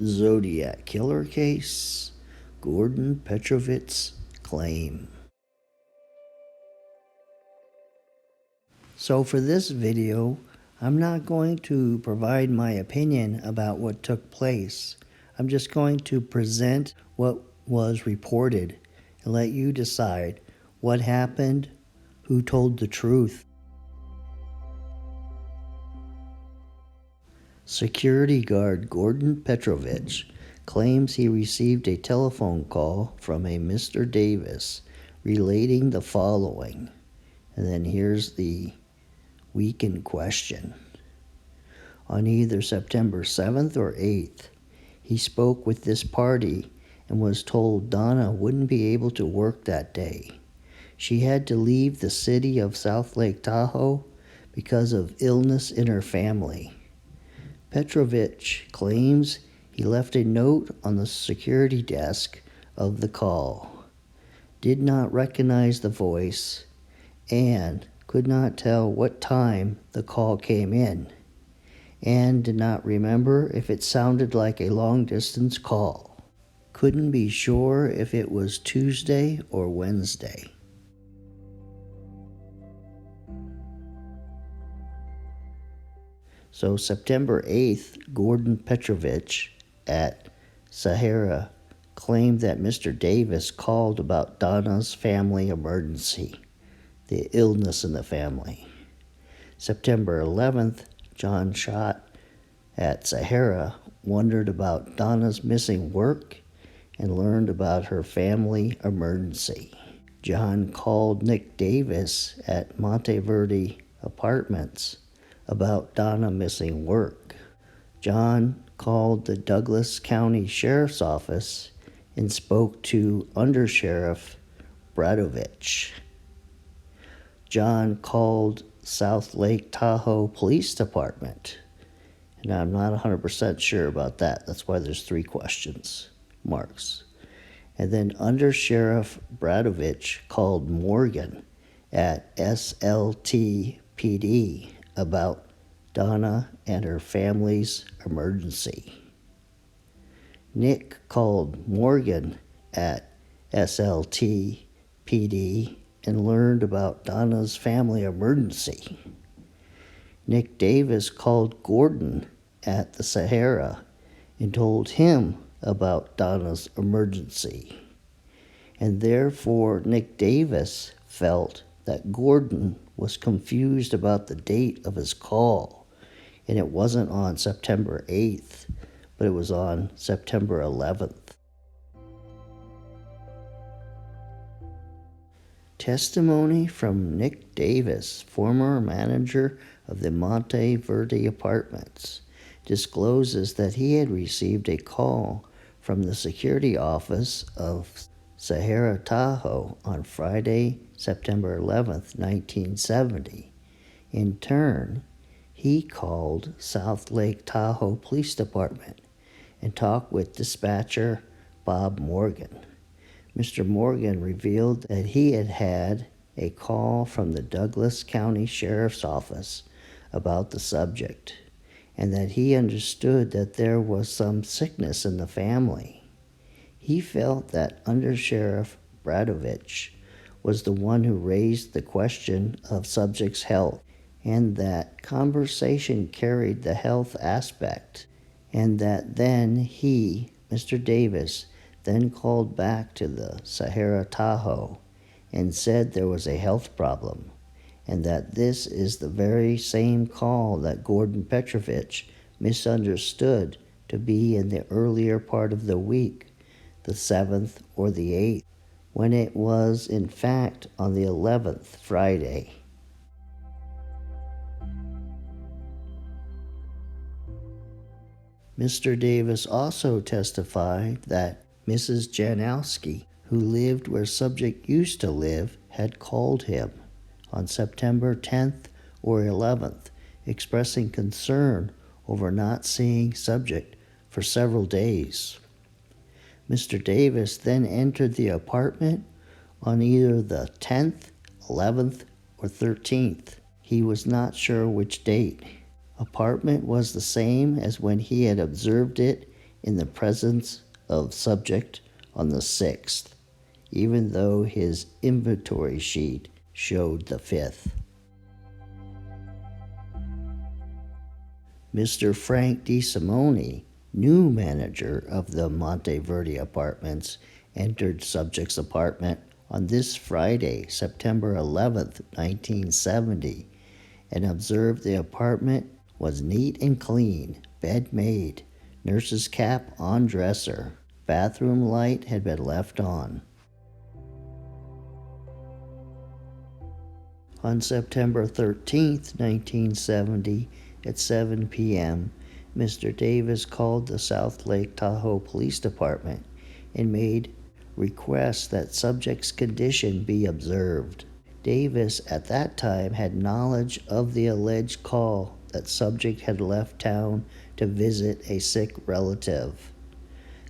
Zodiac killer case, Gordon Petrovich's claim. So for this video, I'm not going to provide my opinion about what took place. I'm just going to present what was reported and let you decide what happened, who told the truth. Security guard Gordon Petrovich claims he received a telephone call from a Mr. Davis relating the following. And then here's the week in question. On either September 7th or 8th, he spoke with this party and was told Donna wouldn't be able to work that day. She had to leave the city of South Lake Tahoe because of illness in her family. Petrovich claims he left a note on the security desk of the call, did not recognize the voice, and could not tell what time the call came in, and did not remember if it sounded like a long-distance call. Couldn't be sure if it was Tuesday or Wednesday. So September 8th, Gordon Petrovich at Sahara claimed that Mr. Davis called about Donna's family emergency, the illness in the family. September 11th, John Schott at Sahara wondered about Donna's missing work and learned about her family emergency. John called Nick Davis at Monteverde Apartments about Donna missing work. John called the Douglas County Sheriff's Office and spoke to Undersheriff Petrovic. John called South Lake Tahoe Police Department. And I'm not 100% sure about that. That's why there's 3 questions marks. And then Undersheriff Petrovic called Morgan at SLT-PD about Donna and her family's emergency. Nick called Morgan at SLT-PD and learned about Donna's family emergency. Nick Davis called Gordon at the Sahara and told him about Donna's emergency. And therefore, Nick Davis felt that Gordon was confused about the date of his call, and it wasn't on September 8th, but it was on September 11th. Testimony from Nick Davis, former manager of the Monteverde Apartments, discloses that he had received a call from the security office of Sahara Tahoe on Friday, September 11th, 1970. In turn, he called South Lake Tahoe Police Department and talked with dispatcher Bob Morgan. Mr. Morgan revealed that he had had a call from the Douglas County Sheriff's Office about the subject, and that he understood that there was some sickness in the family. He felt that Undersheriff Petrovic was the one who raised the question of subject's health, and that conversation carried the health aspect, and that then he, Mr. Davis, then called back to the Sahara Tahoe and said there was a health problem, and that this is the very same call that Gordon Petrovich misunderstood to be in the earlier part of the week, the 7th or the 8th, when it was in fact on the 11th, Friday. Mr. Davis also testified that Mrs. Janowski, who lived where subject used to live, had called him on September 10th or 11th, expressing concern over not seeing subject for several days. Mr. Davis then entered the apartment on either the 10th, 11th, or 13th. He was not sure which date. Apartment was the same as when he had observed it in the presence of subject on the 6th, even though his inventory sheet showed the 5th. Mr. Frank DeSimone, new manager of the Monteverde Apartments, entered subject's apartment on this Friday, September 11th, 1970, and observed the apartment was neat and clean, bed made, nurse's cap on dresser, bathroom light had been left on. On September 13th, 1970, at 7 p.m., Mr. Davis called the South Lake Tahoe Police Department and made requests that subject's condition be observed. Davis at that time had knowledge of the alleged call that subject had left town to visit a sick relative.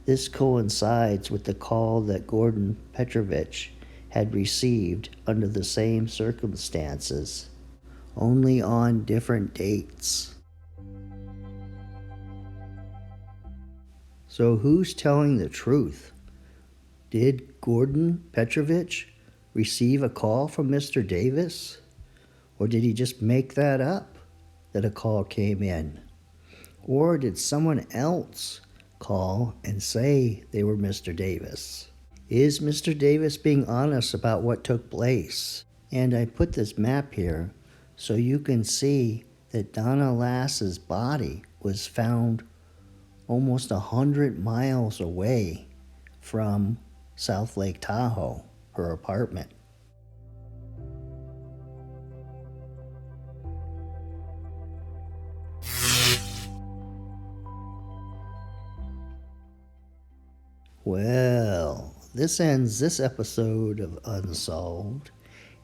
This coincides with the call that Gordon Petrovich had received under the same circumstances, only on different dates. So who's telling the truth? Did Gordon Petrovich receive a call from Mr. Davis? Or did he just make that up, that a call came in? Or did someone else call and say they were Mr. Davis? Is Mr. Davis being honest about what took place? And I put this map here so you can see that Donna Lass's body was found almost 100 miles away from South Lake Tahoe, her apartment. Well, this ends this episode of Unsolved,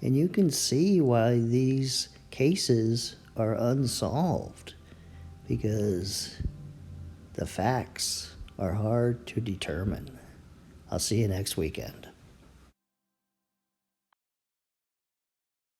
and you can see why these cases are unsolved, because the facts are hard to determine. I'll see you next weekend.